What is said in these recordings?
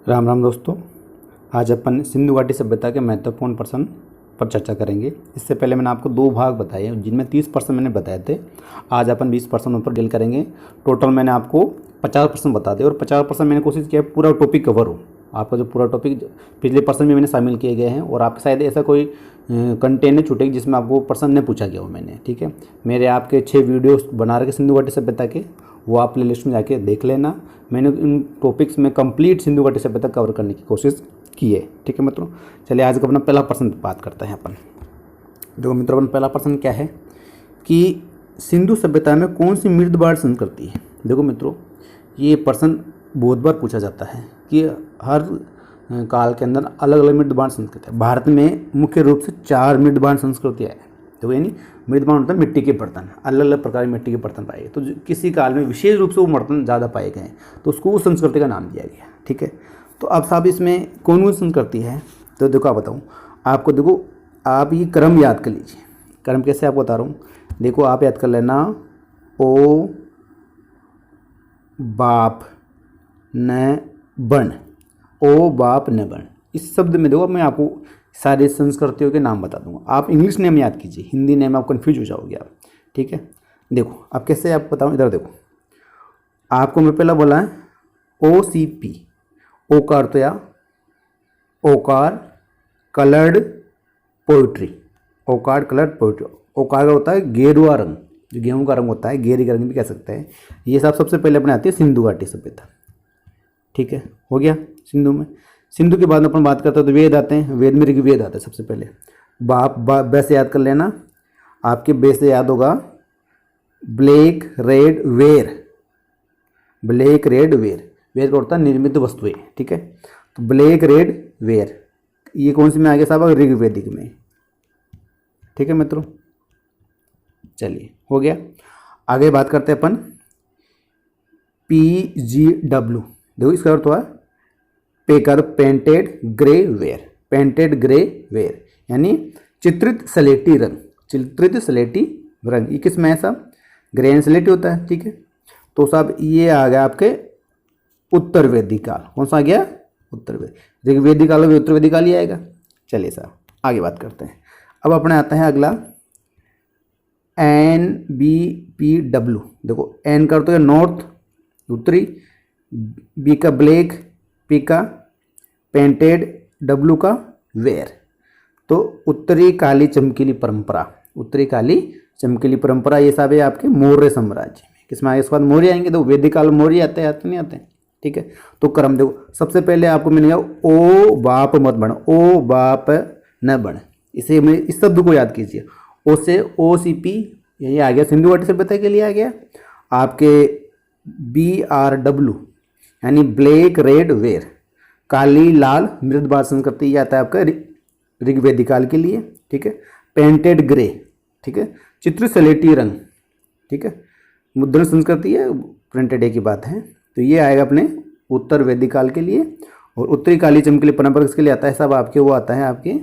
राम राम दोस्तों। आज अपन सिंधु घाटी सभ्यता के महत्वपूर्ण प्रश्न पर चर्चा करेंगे। इससे पहले मैंने आपको 2 भाग बताए जिनमें 30% मैंने बताए थे। आज अपन 20% ऊपर डील करेंगे। टोटल मैंने आपको 50% बता दिए और 50% मैंने कोशिश किया पूरा टॉपिक कवर हो। आपका जो पूरा टॉपिक पिछले पर्सन में मैंने शामिल किए गए हैं और आपके शायद ऐसा कोई कंटेंट नहीं छूटेगी जिसमें आपको प्रश्न नहीं पूछा गया हो मैंने। ठीक है, मेरे आपके 6 वीडियोस बना रखे सिंधु घाटी सभ्यता के, वो आप प्ले लिस्ट में जाके देख लेना। मैंने इन टॉपिक्स में कंप्लीट सिंधु घाटी सभ्यता कवर करने की कोशिश की है। ठीक है मित्रों, चलिए आज का अपना पहला प्रश्न बात करते हैं अपन। देखो मित्रों, अपन पहला प्रश्न क्या है कि सिंधु सभ्यता में कौन सी मृदबाण संस्कृति है। देखो मित्रों, ये प्रश्न बहुत बार पूछा जाता है कि हर काल के अंदर अलग अलग मृदबाण संस्कृति है। भारत में मुख्य रूप से 4 मृदबाण संस्कृतियाँ हैं। तो यानी मृदबाण होता है मिट्टी के बर्तन, अलग अलग प्रकार के मिट्टी के बर्तन पाए गए। तो किसी काल में विशेष रूप से वो बर्तन ज़्यादा पाए गए तो उसको उस संस्कृति का नाम दिया गया। ठीक है, तो अब साहब इसमें कौन सी संस्कृति है, तो देखो आप बताऊँ आपको। देखो आप ये क्रम याद कर लीजिए। क्रम कैसे आपको बता रहा हूँ, देखो आप याद कर लेना। ओ बाप न बण, ओ बाप न बण। इस शब्द में देखो मैं आपको सारी संस्कृतियों के नाम बता दूंगा। आप इंग्लिश नेम याद कीजिए, हिंदी नेम आप कंफ्यूज हो जाओगे आप। ठीक है, देखो अब कैसे आप बताऊँ, इधर देखो। आपको मैं पहला बोला है OCP, ओकार तो या ओकार कलर्ड पोइट्री। ओकार कलर्ड पोइट्री, ओकार का होता है गेरुआ रंग, जो गेहूं का रंग होता है, गेरी का रंग भी कह सकते हैं। ये सब सबसे पहले अपने आती है सिंधु घाटी सभ्यता। ठीक है, हो गया सिंधु में। सिंधु के बाद में अपन बात करते हैं तो वेद आते हैं। वेद में ऋग्वेद आता है सबसे पहले। वैसे याद कर लेना, आपके बेस से याद होगा black red ware. Black red ware, ware का होता है निर्मित वस्तुएं। ठीक है, तो ब्लैक रेड वेर ये कौन सी में आ गया साहब, ऋग्वेदिक में। ठीक है मित्रों, चलिए हो गया। आगे बात करते हैं अपन PGW। देखो इसका अर्थ हुआ picker painted grey ware. Painted grey ware यानी चित्रित स्लेटी रंग। चित्रित स्लेटी रंग ये किस में है साहब, ग्रे एंड स्लेटी होता है। ठीक है, तो साहब ये आ गया आपके उत्तर वैदिक काल। कौन सा आ गया, उत्तर वैदिक। ऋग्वेदिक काल में उत्तर वैदिक काल ही आएगा। चलिए साहब आगे बात करते हैं। अब अपने आता है अगला NBPW। देखो एन कर तो है नॉर्थ, उत्तरी, बी का ब्लैक, पी का पेंटेड, डब्लू का वेयर। तो उत्तरी काली चमकीली परंपरा, उत्तरी काली चमकीली परंपरा ये सब है आपके मौर्य साम्राज्य में। किसमें आगे इसके बाद मौर्य आएंगे। तो वैदिक काल मौर्य आते नहीं आते। ठीक है, तो क्रम देखो सबसे पहले आपको मिलेगा ओ बाप मत बण, ओ बाप न बण। इसे में इस शब्द को याद कीजिए। ओ से OCP यही आ गया, सिंधु घाटी सभ्यता के लिए आ गया। आपके BRW यानी ब्लैक रेड वेयर, काली लाल मृदबाण संस्कृति, ये आता है आपका ऋग्वेदिक काल के लिए। ठीक है, पेंटेड ग्रे, ठीक है, चित्र स्लेटी रंग। ठीक है, मुद्रण संस्कृति है, प्रिंटेड एक ही बात है। तो ये आएगा अपने उत्तर वैदिक काल के लिए। और उत्तरी काली चमकीली परंपरा किसके लिए आता है सब आपके, वो आता है आपके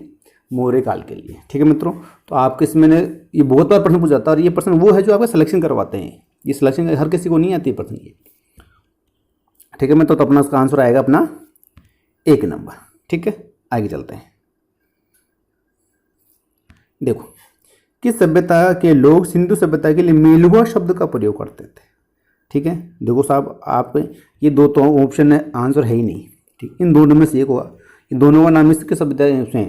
मौर्य काल के लिए। ठीक है मित्रों, तो आपके इसमें ये बहुत बार प्रश्न पूछा जाता है और ये प्रश्न वो है जो आपका सिलेक्शन करवाते हैं। ये सिलेक्शन हर किसी को नहीं आती प्रश्न ये। ठीक है मित्रों, तो अपना उसका आंसर आएगा अपना 1 नंबर। ठीक है, आगे चलते हैं। देखो किस सभ्यता के लोग सिंधु सभ्यता के लिए मेलुआ शब्द का प्रयोग करते थे। ठीक है, देखो साहब आप ये 2 तो ऑप्शन है, आंसर है ही नहीं। ठीक, इन दोनों में से एक होगा। इन दोनों का नाम इसके सभ्यता से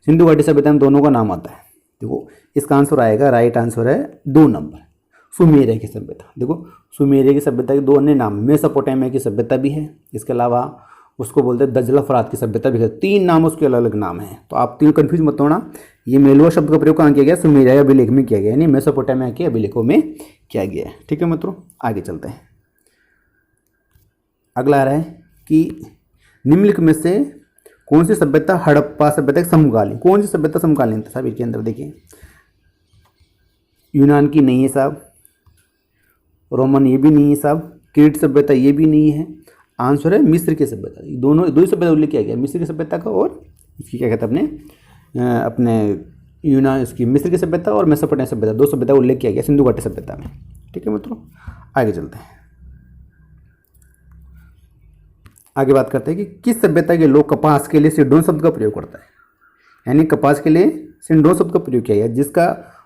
सिंधु घाटी सभ्यता में दोनों का नाम आता है। देखो इसका आंसर आएगा, राइट आंसर है 2 नंबर, सुमेरिया की सभ्यता। देखो सुमेरिया की सभ्यता के 2 अन्य नाम, मेसोपोटामिया की सभ्यता भी है, इसके अलावा उसको बोलते हैं दजला फरात की सभ्यता भी है। 3 नाम उसके अलग अलग नाम हैं। तो आप 3 कन्फ्यूज मत होना। ये मेलुआ शब्द का प्रयोग कहाँ किया गया, सुमेरिया अभिलेख में किया गया, यानी मेसोपोटामिया के अभिलेखों में किया गया है। ठीक है मित्रों, आगे चलते हैं। अगला आ रहा है कि निम्नलिखित में से कौन सी सभ्यता हड़प्पा सभ्यता के समकालीन, कौन सी सभ्यता समकालीन था साहब। इसके अंदर देखिए यूनान की नहीं है साहब, रोमन ये भी नहीं है साहब, क्रीट सभ्यता ये भी नहीं है। आंसर है मिस्र की सभ्यता। दोनों 2 ही सभ्यता उल्लेख किया गया, मिस्र की सभ्यता का और इसकी क्या कहते हैं अपने यूनान, इसकी मिस्र की सभ्यता और मेसोपोटामिया सभ्यता, 2 सभ्यता उल्लेख किया गया सिंधु घाटी सभ्यता में। ठीक है मित्रों, आगे चलते हैं। आगे बात करते हैं कि किस सभ्यता के लोग कपास के लिए सिडोन शब्द का प्रयोग करता है, यानी कपास के लिए सिडोन शब्द का प्रयोग किया गया जिसका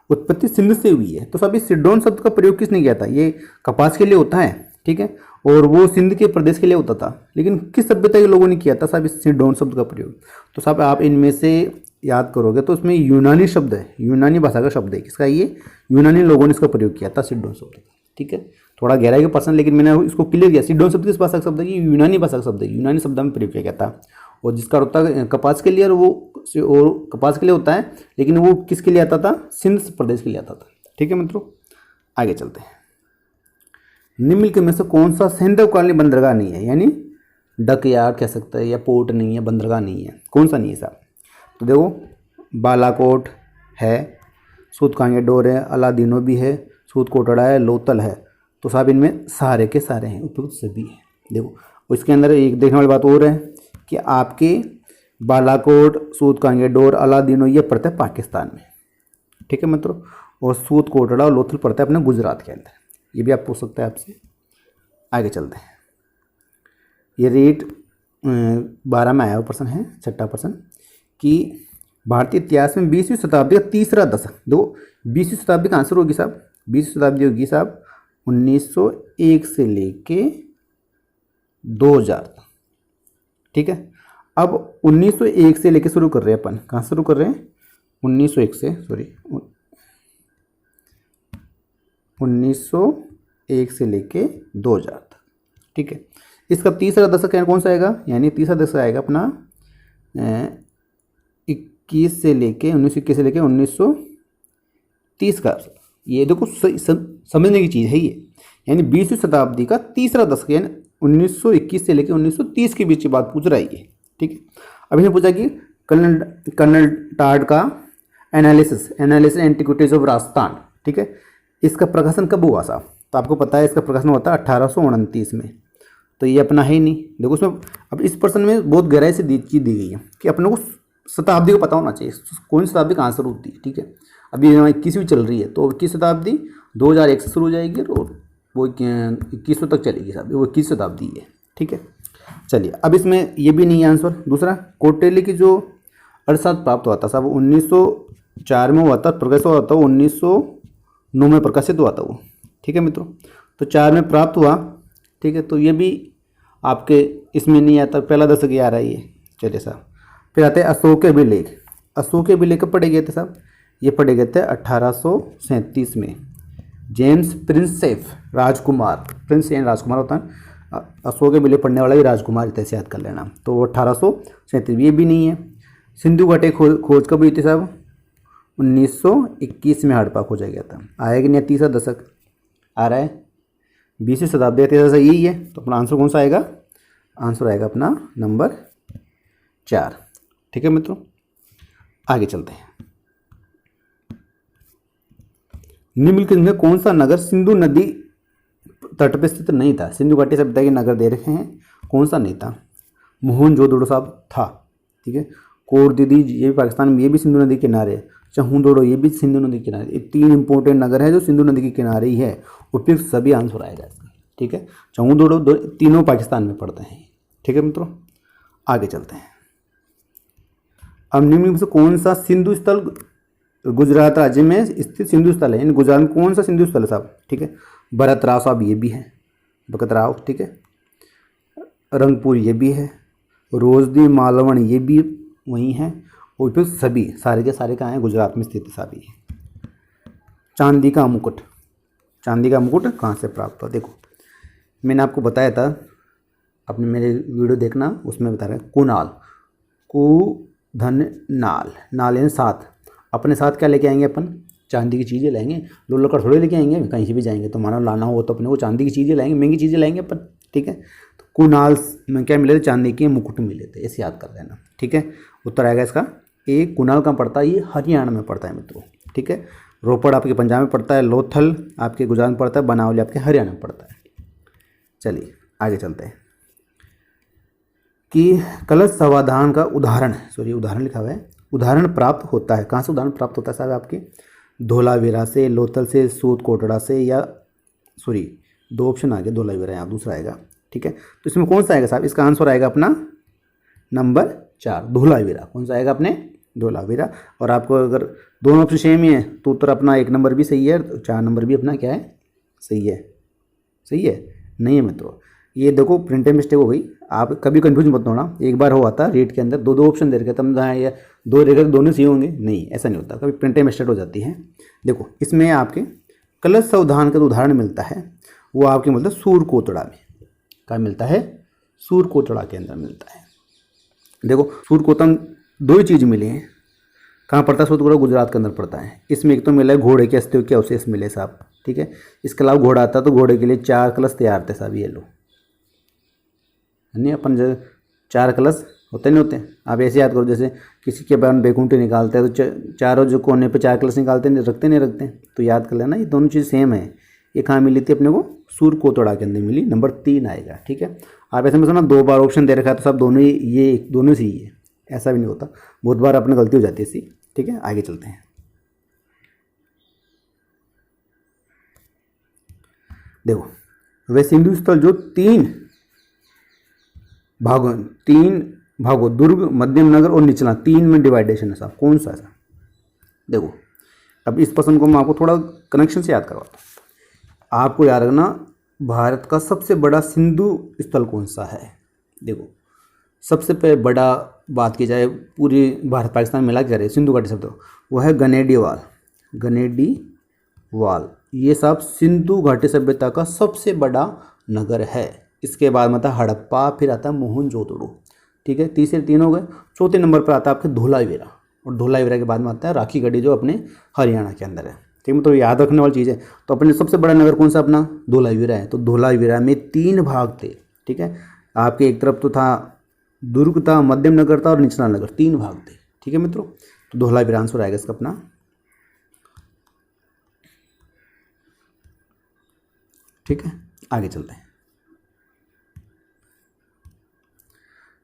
उत्पत्ति सिंध से हुई है। तो सब इस सिडोन शब्द का प्रयोग किसने किया था? ये कपास के लिए होता है, ठीक है, और वो सिंध के प्रदेश के लिए होता था, लेकिन किस सभ्यता के लोगों ने किया था साहब इस सिडोन शब्द का प्रयोग? तो साहब आप इनमें से याद करोगे तो उसमें यूनानी शब्द है, यूनानी भाषा का शब्द है, किसका? ये यूनानी लोगों ने इसका प्रयोग किया था सिडोन शब्द, ठीक है। थोड़ा गहराई का प्रश्न, लेकिन मैंने इसको क्लियर किया। सिडोन शब्द किस भाषा का शब्द है? ये यूनानी भाषा का शब्द है, यूनानी शब्द में प्रयोग किया गया था, और जिसका होता है कपास के लिए, और कपास के लिए होता है, लेकिन वो किसके लिए आता था? सिंध प्रदेश के लिए आता था, ठीक है मित्रों। आगे चलते हैं। निम्नलिखित में से कौन सा सैन्यकालीन बंदरगाह नहीं है, यानी डक यार्ड कह सकते हैं, या पोर्ट नहीं है, बंदरगाह नहीं है, कौन सा नहीं है साहब? तो देखो, बालाकोट है, सूतकांगेडोर है, अलादीनो भी है, सूत कोटड़ा है, लोथल है। तो साहब इनमें सारे के सारे हैं, उपयुक्त सभी हैं। देखो, इसके अंदर एक देखने वाली बात और है कि आपके बालाकोट, सूतकांगेडोर, अलादीनो ये पड़ता है पाकिस्तान में, ठीक है मित्रों, और सूत कोटड़ा और लोथल पड़ता है अपने गुजरात के अंदर। ये भी आप पूछ सकते हैं आपसे। आगे चलते हैं। ये रेट 12 में आया हुआ प्रश्न है, छठा प्रश्न, कि भारतीय इतिहास में 20वीं शताब्दी का तीसरा दशक, दो 20वीं शताब्दी का आंसर होगी साहब, 20वीं शताब्दी होगी साहब 1901 से लेके 2000 तक, ठीक है। अब 1901 से लेके शुरू कर रहे हैं अपन, कहाँ शुरू कर रहे हैं? 1901 से, सॉरी 1901 से लेके 2000 तक, ठीक है। इसका तीसरा दशक कौन सा आएगा? यानी तीसरा दशक आएगा अपना 1921 से लेके 1930 का। ये देखो समझने की चीज़ है ये, यानी 20वीं शताब्दी का तीसरा दशक, यानी 1921 से लेके 1930 के बीच की बात पूछ रहा है ये, ठीक है। अभी ने पूछा कि कर्नल टार्ड का एनालिसिस एंटिक्विटीज ऑफ राजस्थान, ठीक है, इसका प्रकाशन कब हुआ साहब? तो आपको पता है इसका प्रकाशन होता है 1829 में। तो ये अपना है ही नहीं। देखो उसमें अब इस प्रश्न में बहुत गहराई से चीज़ दी गई है कि अपने को शताब्दी को पता होना चाहिए, कौन सी शताब्दी का आंसर होती है, ठीक है। अभी 21वीं चल रही है, तो 21 शताब्दी 2001 से शुरू हो जाएगी और वो 2100 तक चलेगी साहब, वो 21 शताब्दी है, ठीक है। चलिए, अब इसमें ये भी नहीं है आंसर। दूसरा, कौटिल्य की जो अर्थशास्त्र प्राप्त हुआ था साहब 1904 में हुआ था, प्रकाशित हुआ था 1909 में प्रकाशित हुआ था वो, ठीक है मित्रों। तो 4 में प्राप्त हुआ, ठीक है। तो ये भी आपके इसमें नहीं आता, पहला दशक आ रहा है ये। चलिए साहब, फिर आते हैं अशोक के अभिलेख। अशोक के अभिलेख कब पढ़े गए थे साहब? ये पढ़े गए थे 1837 में। जेम्स प्रिंसेप राजकुमार, प्रिंस यानी राजकुमार होता है, अशोक के अभिलेख पढ़ने वाला भी राजकुमार, इतना याद कर लेना। तो वो 1837, ये भी नहीं है। सिंधु घाटी खोज कब हुई थी साहब? 1921 में हड़प्पा खोजा गया था। आएगा नहीं? तीसरा दशक आ रहा है, 20वीं शताब्दी, तीसरा दशक यही है। तो अपना आंसर कौन सा आएगा? आंसर आएगा अपना नंबर 4, ठीक है मित्रों। आगे चलते हैं। निम्नलिखित में कौन सा नगर सिंधु नदी तट पर स्थित नहीं था? सिंधु घाटी सभ्यता के नगर दे रखे हैं, कौन सा नहीं था? मोहनजोदड़ो साहब था, ठीक है। कोरदीदी ये भी पाकिस्तान में, ये भी सिंधु नदी के किनारे है। चहूदोड़ो ये भी सिंधु नदी के किनारे। ये 3 इंपॉर्टेंट नगर है जो सिंधु नदी के किनारे ही है। उपयुक्त सभी आंसर आएगा इसका, ठीक है। चहूदोड़ो तीनों पाकिस्तान में पड़ते हैं, ठीक है मित्रों। आगे चलते हैं। अब निम्न में से कौन सा सिंधु स्थल गुजरात राज्य में स्थित सिंधु स्थल है? यानी गुजरात में कौन सा सिंधु स्थल है साहब? ठीक है, भरतराव साहब ये भी है, भगतराव, ठीक है। रंगपुर ये भी है, रोजदी मालवण ये भी वहीं है, और फिर सभी सारे के सारे कहाँ हैं? गुजरात में स्थित सभी है। चांदी का मुकुट, चांदी का मुकुट कहाँ से प्राप्त हुआ? देखो मैंने आपको बताया था, अपने मेरे वीडियो देखना, उसमें बता रहे हैं कुनाल, कुधन नाल, नाल यानी साथ। अपने साथ क्या लेके आएंगे अपन? चांदी की चीज़ें लाएंगे। लोग लकड़ थोड़े लेके आएंगे, कहीं से भी जाएंगे तो मानो लाना हो तो अपने को चांदी की चीज़ें लाएंगे, महंगी चीज़ें लाएंगे अपन, ठीक है। तो कुनाल में क्या मिले थे? चांदी के मुकुट मिले थे, ऐसे याद कर लेना, ठीक है। उत्तर आएगा इसका ए। कुनाल कहाँ पड़ता है? ये हरियाणा में पड़ता है मित्रों, ठीक है। रोपड़ आपके पंजाब में पड़ता है, लोथल आपके गुजरात में पड़ता है, बनावली आपके हरियाणा में पड़ता है। चलिए आगे चलते हैं कि कलश समाधान का उदाहरण, सॉरी उदाहरण लिखा हुआ है, उदाहरण प्राप्त होता है। कहाँ से उदाहरण प्राप्त होता है साहब? आपके धोलावीरा से, लोथल से, सूत कोटड़ा से, या सॉरी 2 ऑप्शन आ गए, धोलावीरा यहाँ दूसरा आएगा, ठीक है। तो इसमें कौन सा आएगा साहब, इसका आंसर आएगा अपना नंबर 4 धोलावीरा। कौन सा आएगा अपने धोलावीरा। और आपको अगर दोनों ऑप्शन सेम ही है तो उत्तर अपना 1 नंबर भी सही है, 4 नंबर भी अपना क्या है, सही है। सही है नहीं है मित्रों, ये देखो प्रिंटिंग मिस्टेक हो गई। आप कभी कंफ्यूज मत होना, एक बार हो आता रीड के अंदर दो ऑप्शन दे रखे तब जहाँ ये दो रेखा दोनों सही होंगे, नहीं ऐसा नहीं होता, कभी प्रिंटिंग मिस्टेक हो जाती है। देखो इसमें आपके कलश सावधान का उदाहरण मिलता है, वो आपके मतलब सूर कोतड़ा में क्या मिलता है, सूर कोतड़ा के अंदर मिलता है। देखो सूर कोतड़ा दो ही चीज़ मिली हैं, कहाँ पड़ता है सूर कोतड़ा, गुजरात के अंदर पड़ता है। इसमें एक तो मिला है घोड़े के अस्तित्व के अवशेष मिले साहब, ठीक है। इसके अलावा घोड़ा आता तो घोड़े के लिए 4 कलश तैयार थे साहब, ये लो नहीं अपन जो 4 कलश होते नहीं होते, आप ऐसे याद करो जैसे किसी के बारे में बैकुंठी निकालते हैं तो चारों जो कोने पे 4 कलश निकालते नहीं रखते, तो याद कर लेना ये दोनों चीज़ सेम है। ये कहाँ मिली थी अपने को, सूर कोतड़ा के अंदर मिली, नंबर 3 आएगा, ठीक है। आप ऐसे में सुना 2 बार ऑप्शन दे रखा है तो सब दोनों ही ये दोनों सही है, ऐसा भी नहीं होता, बहुत बार अपने गलती हो जाती है इसी, ठीक है। आगे चलते हैं। देखो वे सिंधु स्थल जो 3 भागों दुर्ग, मध्यम नगर और निचला 3 में डिवाइडेशन है साहब, कौन सा है। देखो अब इस प्रश्न को मैं आपको थोड़ा कनेक्शन से याद करवाता हूँ। आपको याद रखना भारत का सबसे बड़ा सिंधु स्थल कौन सा है। देखो सबसे बड़ा बात की जाए पूरी भारत पाकिस्तान मिला के रहे सिंधु घाटी शब्द, वो है गनेडी वाल। ये सब सिंधु घाटी सभ्यता का सबसे बड़ा नगर है। इसके बाद मतलब हड़प्पा, फिर आता है मोहनजोदड़ो, ठीक है। तीसरे 3 हो गए। चौथे नंबर पर आता है आपके धोलावीरा, और धोलावीरा के बाद में आता है राखीगढ़ी जो अपने हरियाणा के अंदर है, ठीक है। तो याद रखने वाली चीज़ है। तो अपने सबसे बड़ा नगर कौन सा अपना धोलावीरा है। तो धोलावीरा में 3 भाग थे, ठीक है। आपके एक तरफ तो था दुर्ग था, मध्यम नगर था और निचला नगर, 3 भाग थे, ठीक है मित्रों। तो धोलावीरा आंसर आएगा इसका अपना, ठीक है। आगे चलते हैं।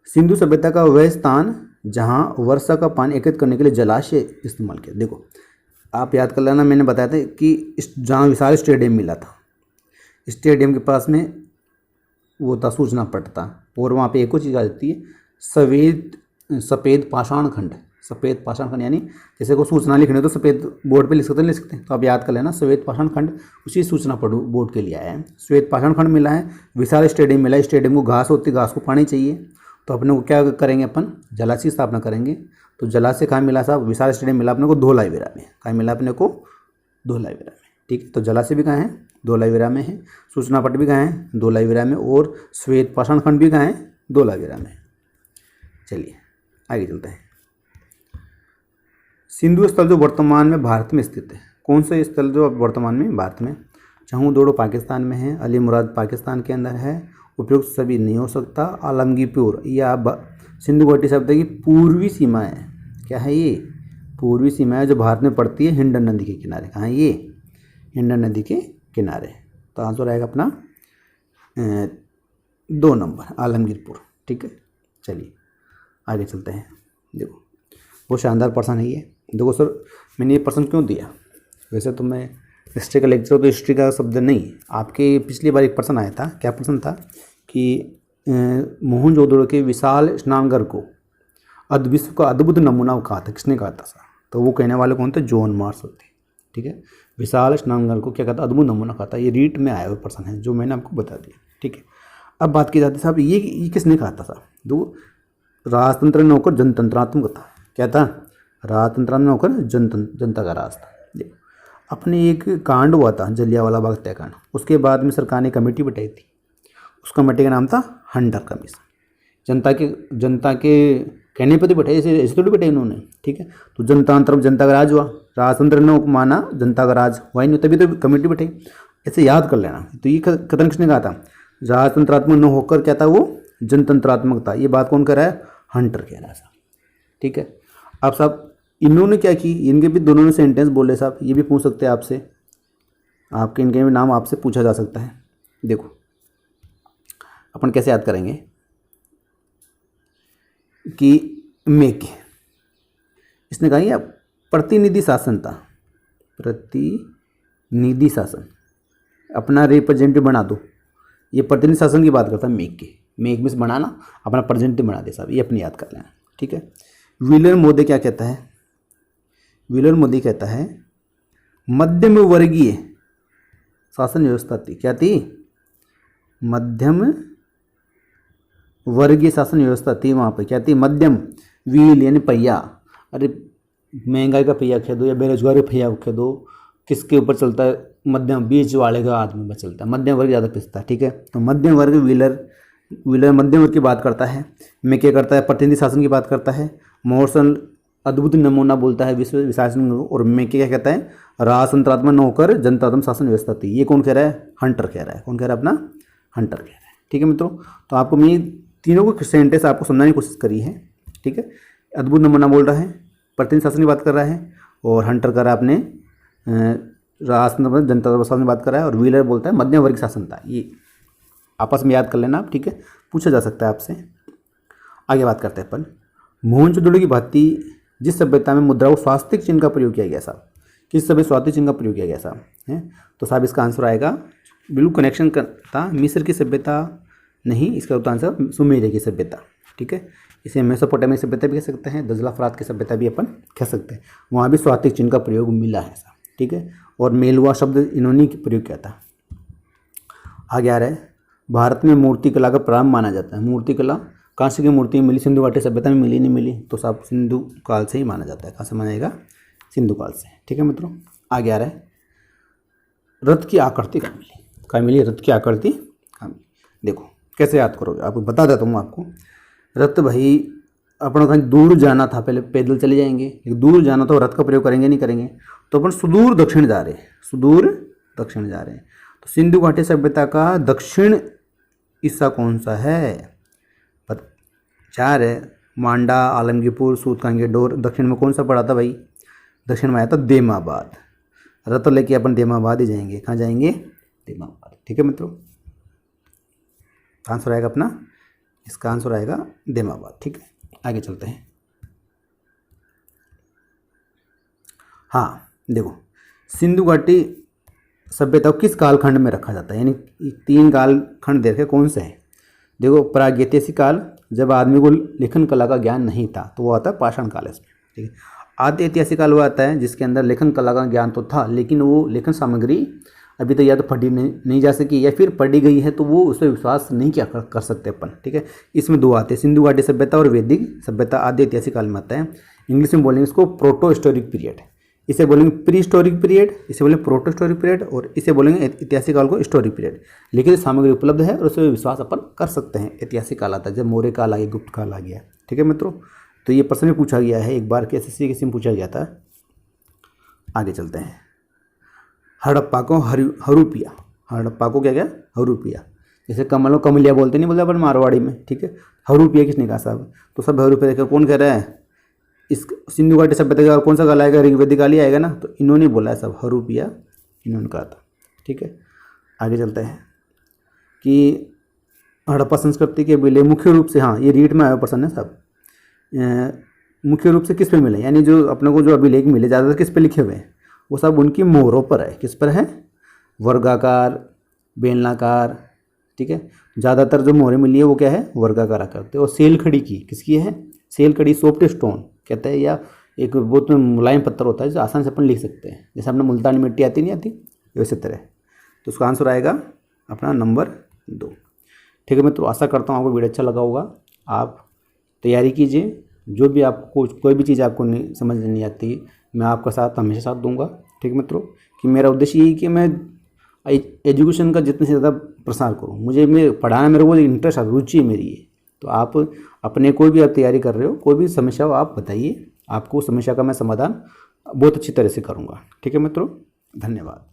सिंधु सभ्यता का वह स्थान जहां वर्षा का पानी एकत्रित करने के लिए जलाशय इस्तेमाल किया। देखो आप याद कर लेना, मैंने बताया था कि जहाँ विशाल स्टेडियम मिला था, स्टेडियम के पास में वो था सूचना पट था, और वहाँ पे एक और चीज़ आ जाती है सफ़ेद पाषाण खंड। सफ़ेद पाषाण खंड यानी जैसे को सूचना लिखनी हो तो सफ़ेद बोर्ड पे लिख सकते हैं, तो आप याद कर लेना श्वेत पाषाण खंड उसी सूचना पट बोर्ड के लिए आया है। श्वेत पाषाण खंड मिला है, विशाल स्टेडियम मिला है। स्टेडियम को घास होती है, घास को पानी चाहिए, तो अपने को क्या करेंगे, अपन जलाशय स्थापना करेंगे। तो जलाशय कहाँ मिला साहब, विशाल स्टेडियम मिला अपने को धोलावीरा में। कहाँ मिला अपने को, धोलावीरा में, ठीक है। तो जलाशय भी कहाँ है, धोलावीरा में है। सूचना पट भी कहाँ है, धोलावीरा में। और श्वेत पाषाण खंड भी कहाँ है, धोलावीरा में। चलिए आगे चलते हैं। सिंधु स्थल जो वर्तमान में भारत में स्थित है, कौन सा स्थल जो वर्तमान में भारत में, चाहूँ पाकिस्तान में है, अली मुराद पाकिस्तान के अंदर है, उपयुक्त सभी नहीं हो सकता, आलमगीरपुर या सिंधु घाटी शब्द की पूर्वी सीमा है। क्या है ये, पूर्वी सीमा है जो भारत में पड़ती है हिंडन नदी के किनारे। कहाँ है ये, हिंडन नदी के किनारे। तो आंसर आएगा अपना 2 नंबर आलमगीरपुर, ठीक है। चलिए आगे चलते हैं। देखो बहुत शानदार प्रश्न है ये। देखो सर मैंने ये प्रश्न क्यों दिया, वैसे तो मैं हिस्ट्री का लेक्चर, तो हिस्ट्री का शब्द नहीं, आपके पिछली बार एक प्रश्न आया था। क्या प्रश्न था कि मोहनजोदड़ो के विशाल स्नानघर को विश्व का अद्भुत नमूना कहा था, किसने कहा था सर। तो वो कहने वाले कौन थे, जॉन मार्शल थे, ठीक है। विशाल स्नानघर को क्या कहता, अद्भुत नमूना कहा था। ये रीट में आया हुआ प्रश्न है जो मैंने आपको बता दिया, ठीक है। अब बात की जाती है साहब ये किसने कहा था साहब। दो राजतंत्र ने होकर जनतंत्रात्मक था। क्या था, राजतंत्र ने होकर जनता का राज था। देखो अपने एक कांड हुआ था जलियांवाला बाग हत्याकांड, उसके बाद में सरकार ने कमेटी बैठाई थी, उस कमेटी का नाम था हंटर कमीशन। जनता के कहने पर तो बैठाई, ऐसे थोड़ी बैठाई उन्होंने, ठीक है। तो जनता का राज हुआ, राजतंत्र ने माना जनता का राज हुआ ही नहीं, तभी तो कमेटी बैठाई। ऐसे याद कर लेना। तो ये कथन किसने कहा था, राजतंत्रात्मक न होकर क्या था वो जनतंत्रात्मक था। ये बात कौन कह रहा है, हंटर कह रहा है साहब, ठीक है। अब साहब इन्होंने क्या की, इनके भी दोनों ने सेंटेंस बोले साहब, ये भी पूछ सकते हैं आपसे, आपके इनके भी नाम आपसे पूछा जा सकता है। देखो अपन कैसे याद करेंगे कि मेके, इसने कहा ये प्रतिनिधि शासन था, प्रतिनिधि शासन, अपना रिप्रेजेंटेटिव बना दो, ये प्रतिनिधि शासन की बात करता है, मेक की, मेक में से बनाना, अपना प्रेजेंट बना दे साहब, ये अपनी याद कर लेना, ठीक है। विलियम मोदी क्या कहता है, विलियम मोदी कहता है मध्यम वर्गीय शासन व्यवस्था थी, क्या थी, मध्यम वर्गीय शासन व्यवस्था थी वहाँ पे, क्या थी, मध्यम, व्हील यानी पहिया, अरे महंगाई का पहिया कह दो या बेरोजगारी का पहिया कह दो, किसके ऊपर चलता है, मध्यम, बीच वाले का आदमी पर चलता है, मध्यम वर्ग ज़्यादा पिसता है, ठीक है। तो मध्यम वर्ग व्हीलर, व्हीलर मध्यम वर्ग की बात करता है। मैं क्या करता है, प्रतिनिधि शासन की बात करता है। मॉर्सन अद्भुत नमूना बोलता है विश्व शासन। और मैं क्या कहता है, राजतंत्रात्मक नौकर जनतात्मक शासन व्यवस्था थी। ये कौन कह रहा है, हंटर कह रहा है, कौन कह रहा है, अपना हंटर कह रहा है, ठीक है मित्रों। तो आपको मैं तीनों को सेंटेंस आपको समझाने की कोशिश करी है, ठीक है। अद्भुत नमूना बोल रहा है, प्रतिनिधि शासन की बात कर रहा है, और हंटर कर रहा है अपने राजतंत्र जनता शासन की बात कर रहा है, और व्हीलर बोलता है मध्यम वर्ग शासन था। ये आपस में याद कर लेना आप, ठीक है, पूछा जा सकता है आपसे। आगे बात करते हैं अपन, मोहनजोदड़ो की भांति जिस सभ्यता में मुद्राओं स्वास्तिक चिन्ह का प्रयोग किया गया साहब, किस सभ्य स्वास्तिक चिन्ह का प्रयोग किया गया साहब है, तो साहब इसका आंसर आएगा, बिल्कुल कनेक्शन करता, मिस्र की सभ्यता नहीं, इसका उत्तर आंसर सुमेरिया की सभ्यता, ठीक है। इसे मेसोपोटामिया की सभ्यता भी कह सकते हैं, दजला फरात की सभ्यता भी अपन कह सकते हैं, वहाँ भी स्वास्तिक चिन्ह का प्रयोग मिला है साहब, ठीक है। और मेलुआ शब्द इन्होंने प्रयोग किया था। आगे आ रहा है, भारत में मूर्तिकला का प्रारंभ माना जाता है। मूर्तिकला कहाँ से की मूर्ति मिली, सिंधु घाटी सभ्यता में मिली, नहीं मिली, तो साहब सिंधु काल से ही माना जाता है। कहाँ से माना जाएगा, सिंधु काल से, ठीक है मित्रों। आगे आ रहा है, रथ की आकृति कहाँ मिली, कहाँ मिली, रथ की आकृति कहाँ मिली। देखो कैसे याद करोगे, आपको बता देता हूँ आपको। रथ भाई अपना कहीं दूर जाना था, पहले पैदल चले जाएंगे, लेकिन दूर जाना तो रथ का प्रयोग करेंगे नहीं करेंगे, तो अपन सुदूर दक्षिण जा रहे हैं, सुदूर दक्षिण जा रहे हैं। तो सिंधु घाटी सभ्यता का दक्षिण हिस्सा कौन सा है, चार है, मांडा, आलमगीरपुर, सूतकांगे, डोर। दक्षिण में कौन सा पड़ा था भाई, दक्षिण में आया था देमाबाद। रथ लेके अपन देमाबाद ही जाएंगे, कहाँ जाएंगे, देमाबाद, ठीक है मित्रों। आंसर आएगा अपना, इसका आंसर आएगा देमाबाद, ठीक है। आगे चलते हैं। हाँ देखो, सिंधु घाटी सभ्यता को किस कालखंड में रखा जाता है, यानी 3 कालखंड दे रखे, कौन से हैं। देखो, प्रागैतिहासिक काल, जब आदमी को लेखन कला का ज्ञान नहीं था, तो वो आता है पाषाण काल इसमें, ठीक है। आद्य ऐतिहासिक काल वो आता है जिसके अंदर लेखन कला का ज्ञान तो था, लेकिन वो लेखन सामग्री अभी तो या तो पढ़ी नहीं जा सकी, या फिर पढ़ी गई है तो वो उस पर विश्वास नहीं क्या कर सकते अपन, ठीक है। इसमें 2 आते हैं, सिंधु घाटी सभ्यता और वैदिक सभ्यता। आद्य ऐतिहासिक काल में आता है, इंग्लिश में बोलेंगे इसको प्रोटो हिस्टोरिक पीरियड, इसे बोलेंगे प्री हिस्टोरिक पीरियड, इसे बोलेंगे प्रोटो हिस्टोरिक पीरियड, और इसे बोलेंगे ऐतिहासिक काल को हिस्टोरिक पीरियड। लेकिन सामग्री उपलब्ध है और उस पर विश्वास अपन कर सकते हैं। ऐतिहासिक काल आता है जब मौर्य काल आ गया, गुप्त काल आ गया, ठीक है मित्रों। तो ये प्रश्न भी पूछा गया है एक बार के एसएससी के में पूछा गया था। आगे चलते हैं, हड़प्पा को हरूपिया, हड़प्पा को क्या क्या, हरूपिया। जैसे कमल को कमलिया बोलते नहीं, बोलते अपन मारवाड़ी में, ठीक है। हरूपिया किसने कहा साहब, तो सब हरूपिया देखा, कौन कह रहा है, इस सिंधु घाटी सभ्यता का कौन सा काल आएगा, ऋग्वेदिक काल ही आएगा ना, तो इन्होंने बोला है सब, हरूपिया इन्होंने कहा था, ठीक है। आगे चलते हैं कि हड़प्पा संस्कृति के विलय मुख्य रूप से, हाँ ये रीट में आया प्रश्न है साहब, मुख्य रूप से किस पे मिले, यानी जो अपने को जो अभिलेख मिले ज़्यादातर किस पे लिखे हुए हैं, वो सब उनकी मोहरों पर है। किस पर है, वर्गाकार, बेलनाकार, ठीक है। ज़्यादातर जो मोहरें मिली है वो क्या है, वर्गाकार आकार होते हैं। और सेल खड़ी की किसकी है, सेल खड़ी सॉफ्ट स्टोन कहते हैं, या एक बहुत मुलायम पत्थर होता है जो आसान से अपन लिख सकते हैं, जैसे अपने मुल्तानी मिट्टी आती नहीं आती, वैसे तरह। तो उसका आंसर आएगा अपना नंबर 2, ठीक है मित्रों। आशा करता हूँ आपको वीडियो अच्छा लगा होगा। आप तैयारी कीजिए, जो भी आपको कोई भी चीज़ आपको नहीं समझ नहीं आती, मैं आपका साथ हमेशा साथ दूंगा, ठीक है मित्रों। कि मेरा उद्देश्य यही कि मैं एजुकेशन का जितने से ज़्यादा प्रसार करूँ, मैं पढ़ाना, मेरे को इंटरेस्ट है, रुचि मेरी है। तो आप अपने कोई भी आप तैयारी कर रहे हो, कोई भी समस्या हो आप बताइए, आपको समस्या का मैं समाधान बहुत अच्छी तरह से करूँगा, ठीक है मित्रों। धन्यवाद।